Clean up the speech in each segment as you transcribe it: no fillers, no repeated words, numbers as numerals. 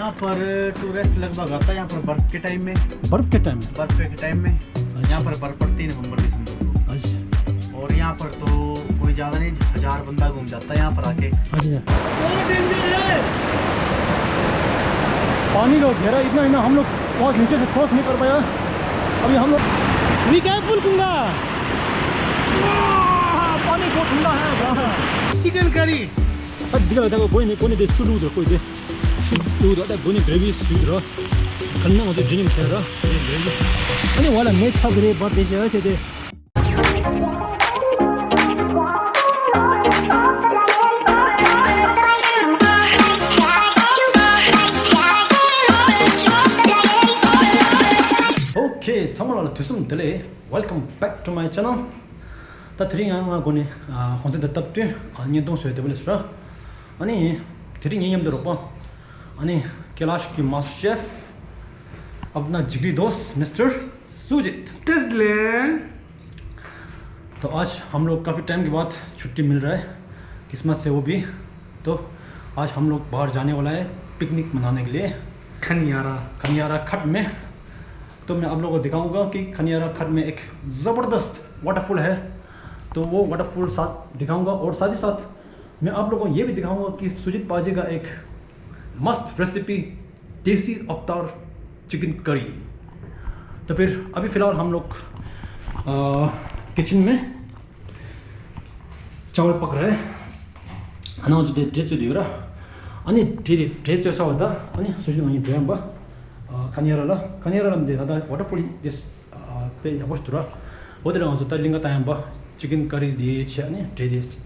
यहाँ पर टूरिस्ट लगभग आता है यहाँ पर बर्फ के टाइम में। बर्फ के टाइम में? बर्फ के टाइम में यहाँ पर बर्फ पड़ती है नवंबर दिसंबर को। अच्छा। और यहाँ पर तो कोई ज़्यादा नहीं, 1000 बंदा घूम जाता है यहाँ पर आके। अच्छा। पानी का घेरा इतना इतना हम लोग बहुत नीचे से क्रॉस नहीं कर पाया। अभी हम लोग वी केयरफुल कुंगा, पानी बहुत ठंडा है। चिकन करी दिखा था कोई नहीं दे शुरू उधर कोई दे शुरू उधर कोई नहीं ग्रेवी शुरू करना मुझे ड्रिंक कर रहा अरे वाला नेट सब रे बहुत तेज है दे। Okay, someone to some delay. Welcome back to my channel. ता थ्री यहाँ कोने कौन से तब ते अन्य दो सोए टेबल स्ट्रा अनि थ्री यही हम दरोपा अनि कैलाश की मास्टर शेफ अपना जिगरी दोस्त मिस्टर सुजीत टेस्टले। तो आज हम लोग काफ़ी टाइम के बाद छुट्टी मिल रहा है किस्मत से वो भी। तो आज हम लोग बाहर जाने वाला है पिकनिक मनाने के लिए खनियारा खट में। तो मैं आप लोगों को दिखाऊंगा कि खनियारा खट में एक ज़बरदस्त वाटरफॉल है, तो वो वाटरफॉल साथ दिखाऊंगा। और साथ ही साथ मैं आप लोगों को ये भी दिखाऊंगा कि सुजीत पाजी का एक मस्त रेसिपी देसी अवतार चिकन करी। तो फिर अभी फ़िलहाल हम लोग किचन में चावल पक रहे हैं हना जो ड्रेस दियो र अनि ड्रेस जैसा होता अनि सुजीत वहीं ड्रेम बा खनियारा में देखा था वाटरफॉल दिस पे याबोस तुरा ओदर आउँछ त लिंगा तायम बा चिकन करी दिए छ अनि ड्रेस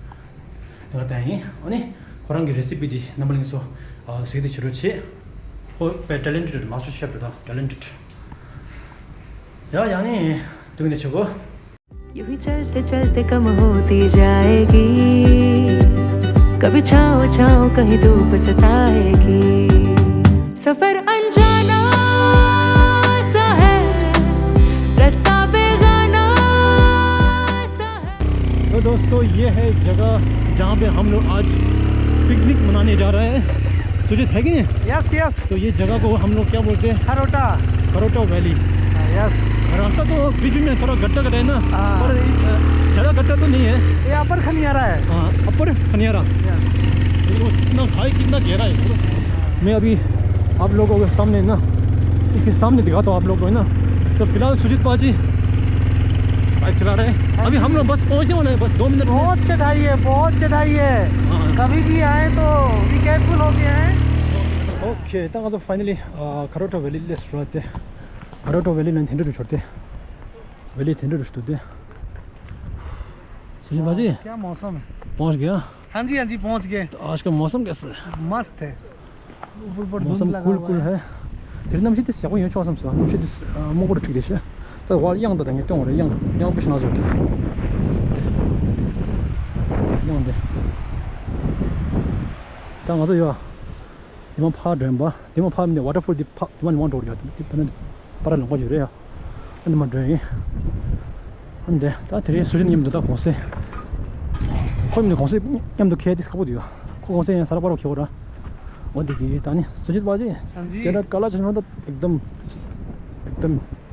लिंगा तायम अनि खोरांगी रेसिपी दि नमलिङ सो सिधै छिरो छ को पे टैलेंटेड मास्टर शेफ दा टैलेंटेड यानी तुमने छगो यूं ही चलते चलते कम होती जाएगी, कभी छाओ छाओ कहीं धूप सताएगी, सफर अनजाना सा है रास्ता बेगाना सा है। तो दोस्तों ये है जगह जहाँ पे हम लोग आज पिकनिक मनाने जा रहे हैं। सुजीत है कि नहीं? यस। तो ये जगह को हम लोग क्या बोलते हैं? खरोटा वैली। यस। रास्ता तो बीच में थोड़ा गड्ढा है ना, पर ज़्यादा गड्ढा तो नहीं है। ये अपर खनियारा है। हाँ, अपर खनियारा। कितना भाई कितना गहरा है। मैं अभी आप लोगों के सामने ना इसके सामने दिखाता हूँ आप लोगों को है ना। तो फिलहाल सुजीत पाजी बाइक चला रहे हैं। अभी हम लोग बस पहुँचने वाले हैं, बस 2 मिनट। बहुत चढ़ाई है। कभी भी आए तो बी केयरफुल हो गए हैं। ओके, तो फाइनली खरोटा वैली ले शुरुआत है। खरोटा वैली ने थेंडर छोड़ते वैली थेंडर छोड़ते। सुजीत पाजी क्या मौसम है। पहुँच गया? हाँ जी पहुँच गए। तो आज का मौसम कैसा है? मस्त है, मौसम कूल है। फिर नमसी दिस याको यो चौसम सा नमसी दिस मोगोड ठीक दिस तो वाल यांग दंगे तोंग रे यांग बिस ना जोते यांग दे तंग आजो यो दिमा फा ड्रेम बा दिमा फा में वाटरफॉल दि फा वन वन रोड यो दि पन para लो को जुरे या अन म ड्रे अंदे ता तेरे सुजन यम दता कोसे कोई में कोसे यम दो खे दिस का बोदियो कोसे सारा बारो खेओरा वो देखिए तानी सुजीत बाजी तेरा काला चश्मा तो एकदम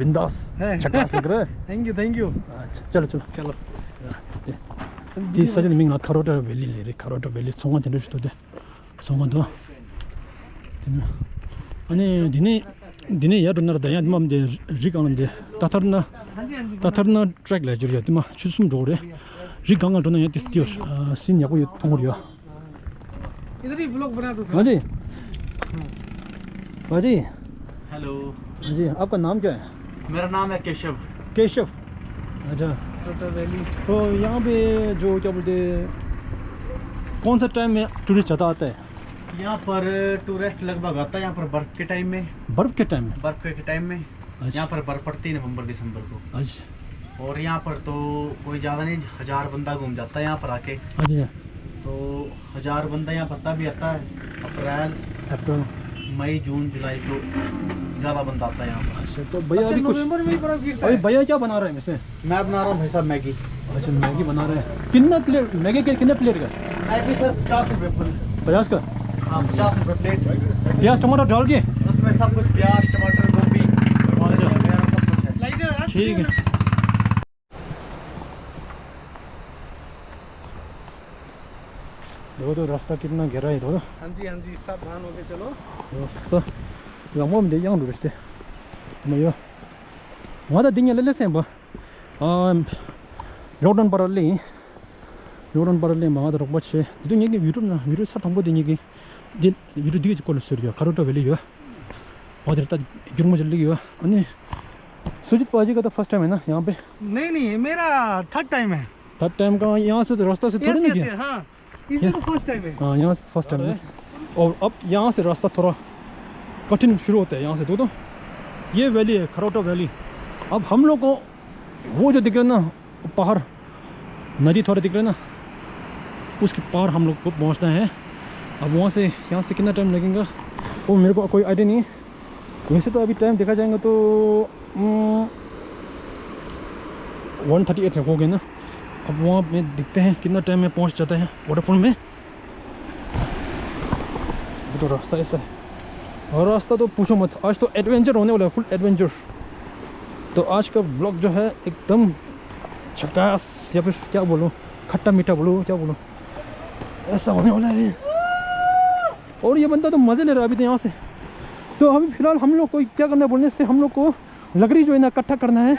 बिंदास झकास लग रहा है। Thank you. अच्छा चलो दिस सजन मिंग ना खरोटा वैली ले रे खरोटा वैली सोंगा देन तो दे सोंगा दो अनि दिने याद न रदा याद मम दे रिगांग दे ताथरना ट्रैक ले जुरिया तिमा छुसुम जोरे रिगांग तो न दिस दियो सिन याको यो थोंगरियो इधर ही ब्लॉग बना दो। हाँ जी बाजी। हेलो जी, आपका नाम क्या है? मेरा नाम है केशव। अच्छा। खरोटा वैली तो यहाँ पे जो क्या बोलते कौन सा टाइम में टूरिस्ट ज़्यादा आता है? यहाँ पर टूरिस्ट लगभग आता है यहाँ पर बर्फ के टाइम में। बर्फ़ के टाइम में? बर्फ के टाइम में अच्छा। यहाँ पर बर्फ पड़ती है नवंबर दिसंबर को। अच्छा। और यहाँ पर तो कोई ज़्यादा नहीं, 1000 बंदा घूम जाता है यहाँ पर आके। अच्छा। तो 1000 बंदा यहाँ पर तभी आता है अप्रैल मई जून जुलाई को ज़्यादा बंदा आता है यहाँ पर। अच्छा। तो भैया अभी कुछ अभी भैया क्या बना रहे हैं वैसे? मैं बना रहा हूँ भाई साहब मैगी। अच्छा, मैगी बना रहे हैं। कितना प्लेट मैगी के कितने प्लेट का? मैगी सर 50 रुपये फुल। 50 का? हाँ 50 रुपये प्लेट। प्याज टमाटर डाल के उसमें सब कुछ प्याज टमाटर गोभी वगैरह सब कुछ है। ठीक है। देखो तो रास्ता कितना गहरा है। देखो हाँ जी सावधान होके चलो। रास्ता लंबा में यहाँ लुरस्ते मैं यो वहाँ तो दिन ले से बा लॉकडाउन पर ले वहाँ तो रोक बच्चे तो ये वीडियो साथ हमको देंगे कि वीडियो दिखे कॉल स्टोरी करोटा वैली यो और रहता जुर्म चल गया। अन्य सुजीत पाजी का तो फर्स्ट टाइम है ना यहाँ पे? नहीं मेरा थर्ड टाइम है। थर्ड टाइम का यहाँ से तो रास्ता से थोड़ी नहीं गया। हाँ इसमें तो फर्स्ट टाइम है। हाँ यहाँ फर्स्ट टाइम है। और अब यहाँ से रास्ता थोड़ा कठिन शुरू होता है यहाँ से। तो ये वैली है खरोटा वैली। अब हम लोग को वो जो दिख रहा है ना पहाड़ नदी थोड़ा दिख रहा है ना उसके पार हम लोग को पहुँचना है। अब वहाँ से यहाँ से कितना टाइम लगेगा वो मेरे को कोई आइडिया नहीं है। वैसे तो अभी टाइम देखा जाएगा तो 1:38 हो गए ना। अब वहाँ में दिखते हैं कितना टाइम में पहुँच जाता है वाटरफॉल में। तो रास्ता ऐसा है और रास्ता तो पूछो मत। आज तो एडवेंचर होने वाला है, फुल एडवेंचर। तो आज का ब्लॉग जो है एकदम झकास या फिर क्या बोलूँ खट्टा मीठा बोलो क्या बोलूँ ऐसा होने वाला है। और ये बंदा तो मज़े ले रहा है अभी तो यहाँ से। तो अभी फ़िलहाल हम लोग को क्या करना है बोलने से हम लोग को लकड़ी जो है ना इकट्ठा करना है।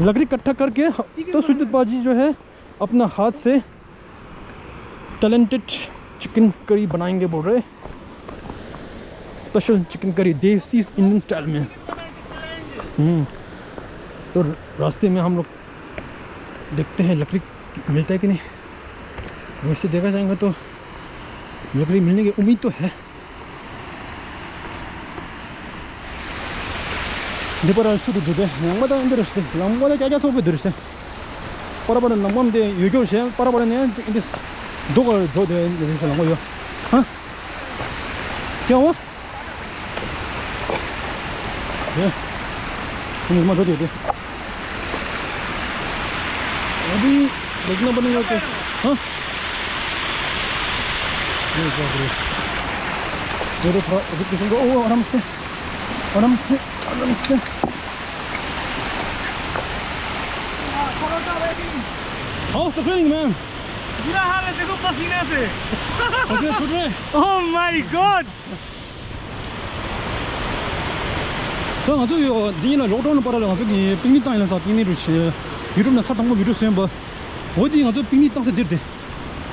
लकड़ी इकट्ठा करके तो सुजीत बाजी जो है अपना हाथ से टैलेंटेड चिकन करी बनाएंगे बोल रहे। स्पेशल चिकन करी देसी इंडियन स्टाइल में। तो रास्ते में हम लोग देखते हैं लकड़ी मिलता है कि नहीं। वैसे देखा जाएगा तो लकड़ी मिलने की उम्मीद तो है। 내버려 수도 두대 양마다 힘들었을 때 양마다 짜자서 보들었어 빨아버는 남맘데 유교시 빨아버는 이제 도가 저대 이제 나고요 어 겨워 예 이거 뭐 저기 돼 어디 내가 보는 거 같아 어 그래 그래 더 어디 좀 오 아람스 How's the feeling, man? बुरा हाल है देखो पसीने से। पसीने छूट रहे। Oh my God! 저 아주 니나 로드는 빨아라 가서 이 빙리 땅에서 빙리를 치 유럽나 사탕 뭐 유럽 셈 어디 가서 빙리 땅에서 들대.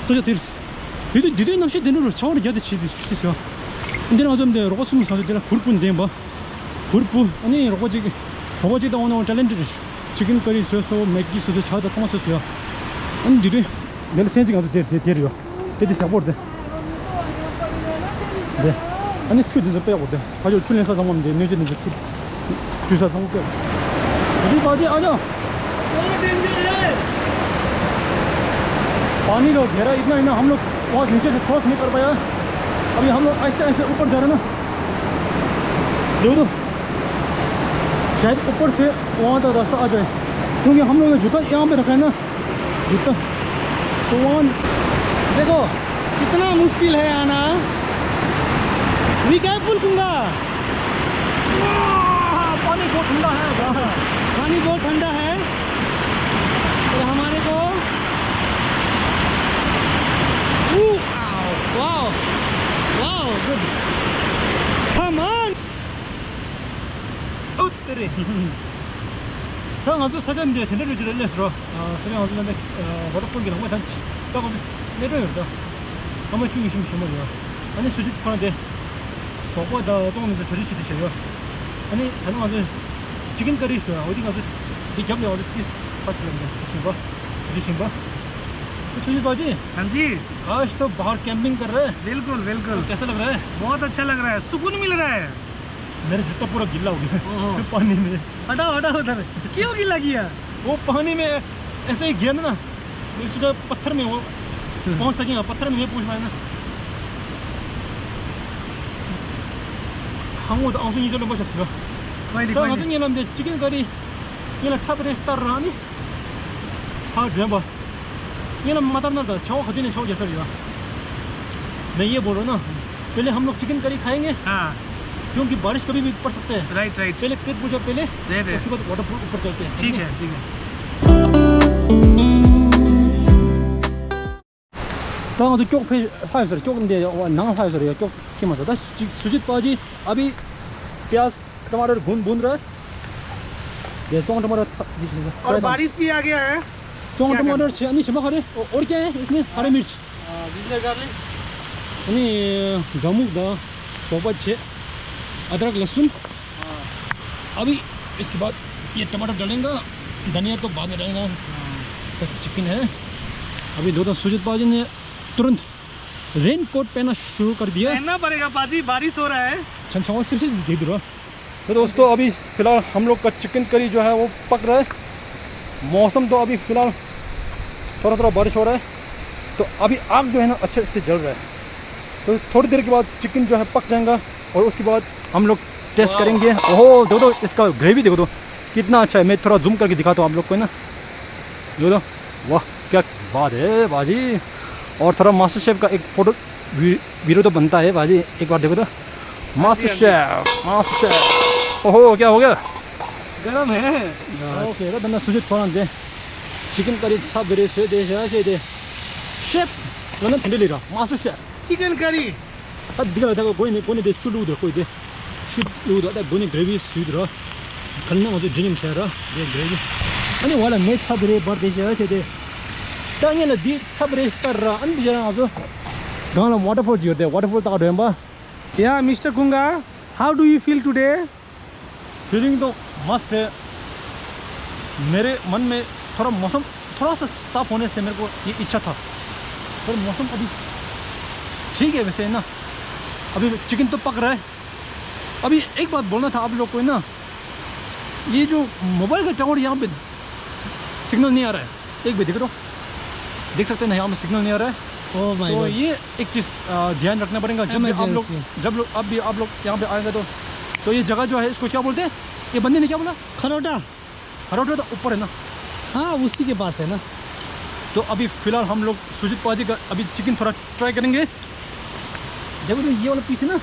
저저 들. 니들 낚시 되는 거 차원이 야대 치지 치죠. 근데 나 좀데 로고스무 사서 되나 불뿐데 뭐. 불뿐 아니 로고지다 오늘 탤런트 지금 거리 써서 맥기 써서 차다 통화했어요. 아니 니들 내가 생지 가서 데려요. 데디 사버데. 네. 아니 출연서 빼고 돼. 가지고 출연사 상관면 돼. 내지는 이제 주사 상관 빼. 어디 가지 아냐? पानी का घेरा इतना ही ना हम लोग वहाँ नीचे से क्रॉस नहीं कर पाया। अभी हम लोग ऐसे ऐसे ऊपर जा रहे हैं ना देखो तो शायद ऊपर से वहाँ तक रास्ता आ जाए क्योंकि हम लोग ने जूता यहाँ पे रखा है ना जूता तो वहाँ देखो कितना मुश्किल है आना। वी केयरफुल कुंगा पानी बहुत ठंडा है पानी बहुत ठंडा है और हमारे को wow wow good come on उत्तरे 저 아주 사전인데 대내를 지를래서 사전 아주 근데 워터폴 기능 뭐 단지 딱 내려요 아마 중심 심어요 아니 수직 하는데 그거보다 조금 더 저리 치듯이요 아니 다른 아주 지금까지 있어요 어디 가서 이 겸에 어디 뛰스 पास दिखेगा सुजीत बाजी। हाँ जी, आज तो बाहर कैंपिंग कर रहे हैं। बिल्कुल बिल्कुल। कैसा लग रहा है? बहुत अच्छा लग रहा है, सुकून मिल रहा है। मेरा जूता पूरा गीला हो गया पानी में। हटाओ हटाओ उधर। क्यों गीला किया? वो पानी में ऐसे ही गिरा ना, इसलिए पत्थर में वो पहुंच सकेगा, पत्थर में नहीं पहुंच पाए ना। 한국도 엉성이 절로 보셨어요. 저 같은 경우는 지금까지 얘는 차들에 따라하니 다 줘봐. 얘는 마담나다 저 같은 저 예설이야. 내 얘 보러는 पहले हम लोग चिकन करी खाएंगे, हाँ क्योंकि बारिश कभी भी पड़ सकते हैं। राइट राइट पहले पेट पूजा पहले, राइट उसके बाद वाटरफॉल ऊपर चलते हैं। ठीक है ठीक है। तो तो चौक पे फाइव सर चौक दे ना फाइव सर चौक की मजा था। सुजीत पाजी अभी प्याज टमाटर भून रहा है। ये चौक टमाटर और बारिश भी आ गया है। चौक टमाटर से नहीं छिपा खड़े और क्या है इसमें? हरी मिर्च, जिंजर गार्लिक, नहीं गमूक दा सोपा छे, अदरक लहसुन। अभी इसके बाद ये टमाटर डालेंगे, धनिया तो बाद में डालेंगे। तो चिकन है। अभी दो सुजीत पाजी ने तुरंत रेन कोट पहना शुरू कर दिया। पहनना पड़ेगा पाजी, बारिश हो रहा है। छन सिर्फ दे दो। तो दोस्तों अभी फ़िलहाल हम लोग का चिकन करी जो है वो पक रहा है। मौसम तो अभी फ़िलहाल थोड़ा थोड़ा बारिश हो रहा है, तो अभी आग जो है ना अच्छे से जल रहा है। तो थोड़ी देर के बाद चिकन जो है पक जाएगा और उसके बाद हम लोग टेस्ट करेंगे। ओहो देखो तो इसका ग्रेवी देखो तो कितना अच्छा है। मैं थोड़ा जूम करके दिखाता हूँ आप लोग को ना। देखो तो वाह क्या बात है बाजी। और थोड़ा मास्टर शेफ का एक फोटो वीडियो तो बनता है बाजी, एक बार देखो तो। मास्टर शेफ ओहो क्या हो गया? गरम है। ओके तो सुजीत फोन दे चिकन करी सब बेरे से दे शेफ लना ठंडे ले रहा मास्टर शेफ चिकन करी अब दिखा था कोई दे चुलू दे कोई दे चुलू दा कोई ग्रेवी स्वीट रहा खलना मुझे जिनिम से रहा ये ग्रेवी अनि वाला नेट सब बेरे बर दे दे तंगे न दी सब बेरे पर रहा अन बिजरा आजो गाना वाटरफॉल जी होते वाटरफॉल ता दे बा या mister Kunga, how do you feel today? Feeling तो मस्त है। मेरे मन में थोड़ा मौसम थोड़ा सा साफ होने से मेरे को ये इच्छा था, पर मौसम अभी ठीक है वैसे ना। अभी चिकन तो पक रहा है। अभी एक बात बोलना था आप लोग को ना, ये जो मोबाइल का टावर यहाँ पे सिग्नल नहीं आ रहा है। एक भी देख सकते हैं ना, यहाँ में सिग्नल नहीं आ रहा है। ओह माय तो गॉड, ये एक चीज़ ध्यान रखना पड़ेगा जब भी आप लोग आप लोग यहाँ पे आएंगे तो ये जगह जो है इसको क्या बोलते हैं? ये बंदे ने क्या बोला? खरोटा। खरोटा तो ऊपर है ना। हाँ उसी के पास है ना। तो अभी फ़िलहाल हम लोग सुजीत पाजी का अभी चिकन थोड़ा ट्राई करेंगे। देखो तो ये वाला पीस है ना,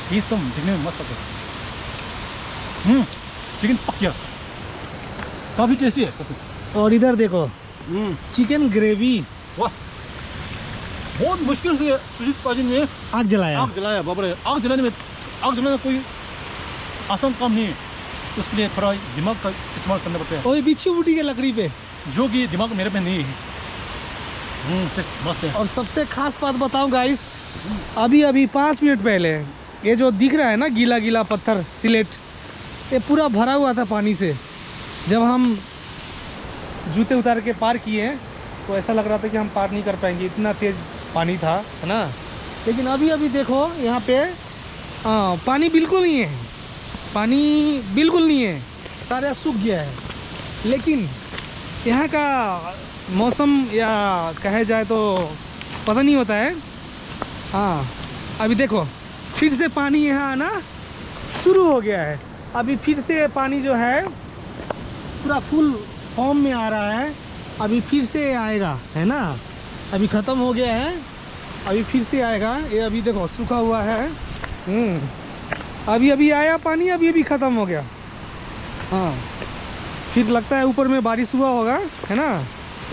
पीस तो दिखने में मस्त है। चिकन पक गया, काफ़ी टेस्टी है सब कुछ। और इधर देखो चिकन ग्रेवी। वाह बहुत मुश्किल से सुजीत पाजी ने आग जलाया। आग जलाया। बाबा रे आग जलाना कोई आसान काम नहीं है। उसके लिए थोड़ा दिमाग का इस्तेमाल करना पड़ता है, और ये बिच्छू बूटी के लकड़ी पे, जो कि दिमाग मेरे पे नहीं है। टेस्ट मस्त है। और सबसे खास बात बताऊं गाइस, अभी 5 मिनट पहले ये जो दिख रहा है ना गीला गीला पत्थर सिलेट, ये पूरा भरा हुआ था पानी से। जब हम जूते उतार के पार किए तो ऐसा लग रहा था कि हम पार नहीं कर पाएंगे, इतना तेज़ पानी था, है ना। लेकिन अभी देखो यहाँ पे पानी बिल्कुल नहीं है, पानी बिल्कुल नहीं है, सारा सूख गया है। लेकिन यहाँ का मौसम या कहे जाए तो पता नहीं होता है। हाँ अभी देखो फिर से पानी यहाँ आना शुरू हो गया है। अभी फिर से पानी जो है पूरा फुल फॉर्म में आ रहा है। अभी फिर से आएगा, है ना। अभी ख़त्म हो गया है, अभी फिर से आएगा। ये अभी देखो सूखा हुआ है। अभी आया पानी, अभी ख़त्म हो गया। हाँ फिर लगता है ऊपर में बारिश हुआ होगा, है ना।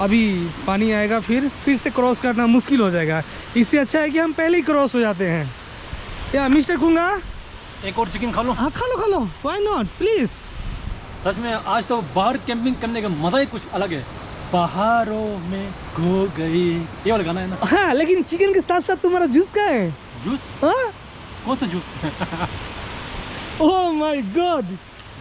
अभी पानी आएगा, फिर से क्रॉस करना मुश्किल हो जाएगा। इससे अच्छा है कि हम पहले ही क्रॉस हो जाते हैं। या मिस्टर कुंगा एक और चिकन खा लो। हाँ खा लो, व्हाई नॉट, प्लीज़। सच में आज तो बाहर कैंपिंग करने का मज़ा ही कुछ अलग है। पहाड़ों में खो गई, ये वाला गाना है ना। हाँ लेकिन चिकन के साथ साथ तुम्हारा जूस का है। जूस? हाँ कौन सा juice? Oh my God,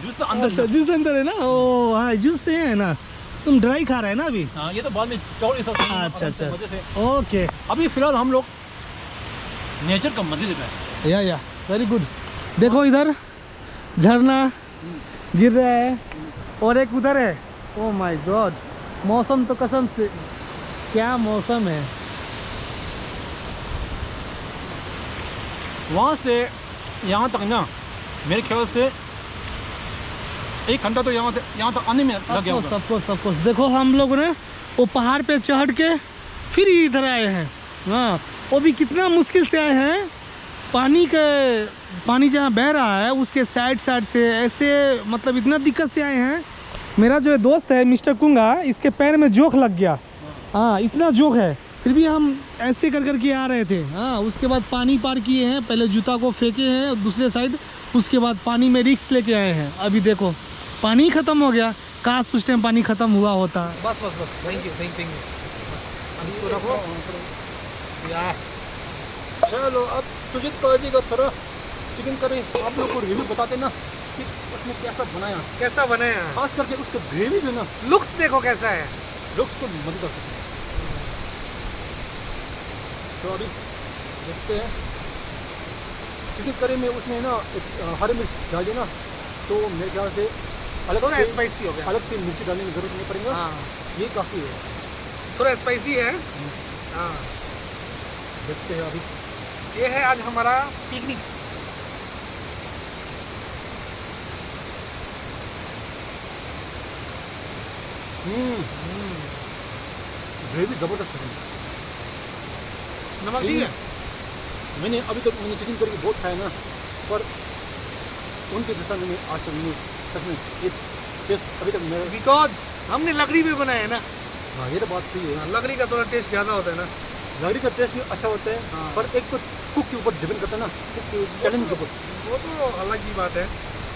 juice तो अंदर। अच्छा जूस अंदर है ना। ओ हाँ जूस से है ना। तुम ड्राई खा रहे हैं ना अभी? हाँ ये तो बाद में चावल सब अच्छा मजे से। ओके अभी फिलहाल हम लोग नेचर का मजे ले रहे हैं। या वेरी गुड। देखो इधर झरना गिर रहा है और एक उधर है। ओह माय गॉड, मौसम तो कसम से क्या मौसम है। वहाँ से यहाँ तक ना मेरे ख्याल से 1 घंटा तो यहाँ तक आने में लग गया होगा। सब कुछ देखो हम लोग ने वो पहाड़ पे चढ़ के फिर इधर आए हैं। हाँ वो भी कितना मुश्किल से आए हैं। पानी जहाँ बह रहा है उसके साइड से ऐसे, मतलब इतना दिक्कत से आए हैं। मेरा जो दोस्त है मिस्टर कुंगा, इसके पैर में जोक लग गया। हाँ, इतना जोक है, फिर भी हम ऐसे कर के आ रहे थे। हाँ, उसके बाद पानी पार किए हैं, पहले जूता को फेंके हैं दूसरे साइड, उसके बाद पानी में रिक्स लेके आए हैं। अभी देखो पानी ख़त्म हो गया, काश कुछ टाइम पानी ख़त्म हुआ होता। बस थैंक यू बस इसको रखो यार। चलो अब सुजीत जी का थोड़ा चिकन करी आप लोग को रिव्यू बता देना कि उसने कैसा बनाया, खास करके उसका ग्रेवी जो ना, लुक्स देखो कैसा है, लुक्स तो मज़ेदार सकते हैं। तो अभी देखते हैं चिकन करी में उसने ना हरी मिर्च डाल दी ना, तो मेरे ख्याल से थोड़ा स्पाइसी हो गया। अलग से मिर्ची डालने की ज़रूरत नहीं पड़ेगा। हाँ, ये काफ़ी है, थोड़ा स्पाइसी है। हाँ, देखते हैं अभी। ये है आज हमारा पिकनिक। ग्रेवी ज़बरदस्त है। नमक ठीक है। मैंने अभी तक चिकन करी बहुत खाया ना, पर उनके जैसा मैंने आज तक नहीं, सच में ये टेस्ट अभी तक मेरा। बिकॉज हमने लकड़ी पे बनाया है ना। हाँ, ये तो बात सही है। लकड़ी का थोड़ा टेस्ट ज़्यादा होता है ना। लकड़ी का टेस्ट भी अच्छा होता है। हाँ। पर एक तो कुक के ऊपर डिपेंड करता है ना, कुक के चैलेंज के ऊपर। वो तो अलग ही बात है।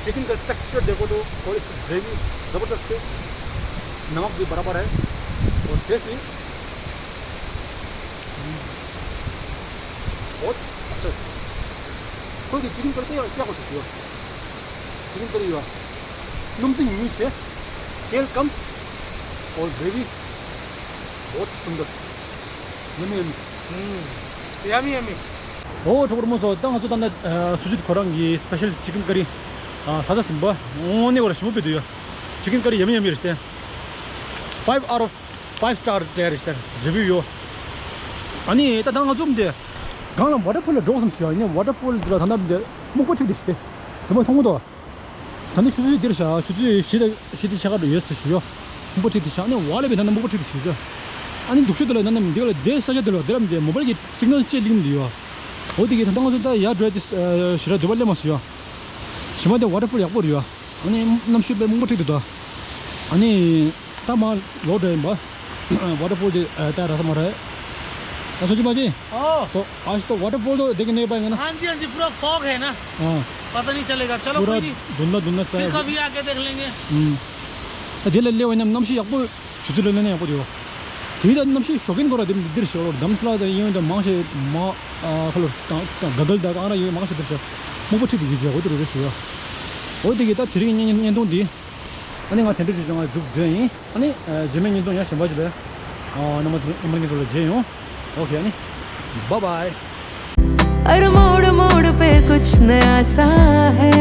चिकन का टेक्सचर देखो तो, और इसकी ग्रेवी ज़बरदस्त है, नमक भी बराबर है और टेस्ट भी बहुत अच्छा है। कोई चिकन करते हैं क्या कोशिश हुआ चिकन करी हुआ नमसिंग यूज है, तेल कम और ग्रेवी बहुत सुंदर, yummy. 오, 저거 보면서 땅 아주 단다 수지도 거랑기 스페셜 치킨 커리 사자신 뭐 오늘 거라 15배도요. 치킨 커리 여미 이랬대. 5 out of 5 star there 리뷰요. 아니 일단 당가 좀 돼. 강남 워터폴로 조금 쉬어. 이제 워터폴 들어 단다는데 먹고 치기 시대. 정말 통보도. 단지 수지 들으셔. 수지 시대 시작을 위해서요. 먹고 치기 시작. 아니 와레비 단다 먹고 치기 시작. 아니 독서들 나는 내가 내 사자들로 내가 모바일 시그널 찌링디요. 어디게 당가서다 야 드레디 시라 두발레 마시요. 심한데 워터폴 약보리요. 아니 남시배 먹고 치기도. 아니 तामा लोड है बा वाटरफॉल तारा हमारा है सोची बाजी। तो आज तो वाटरफॉल तो देख नहीं पाएंगे ना। हाँ जी पूरा फॉग है ना। हाँ, पता नहीं चलेगा। चलो पूरा धुंधला सा है। कभी आके देख लेंगे। जेल ले वही नमशी 약보 주주를 내네 약보죠. 뒤다 नमशी शौकीन करा दिन दिर शो दमसला द ये द मांसे मा खलो गगल दा आना ये मांसे दिर 먹고 튀기 지죠. 어디로 됐어요. 어디게 다 드링 년동디 아니 가 텐트 좀 죽더니 아니 제메 년동 야 셴바지 배 नमस इमरगे जोले जेयो ओके यानी बाय बाय। हर मोड़ मोड़ पे कुछ नया सा है,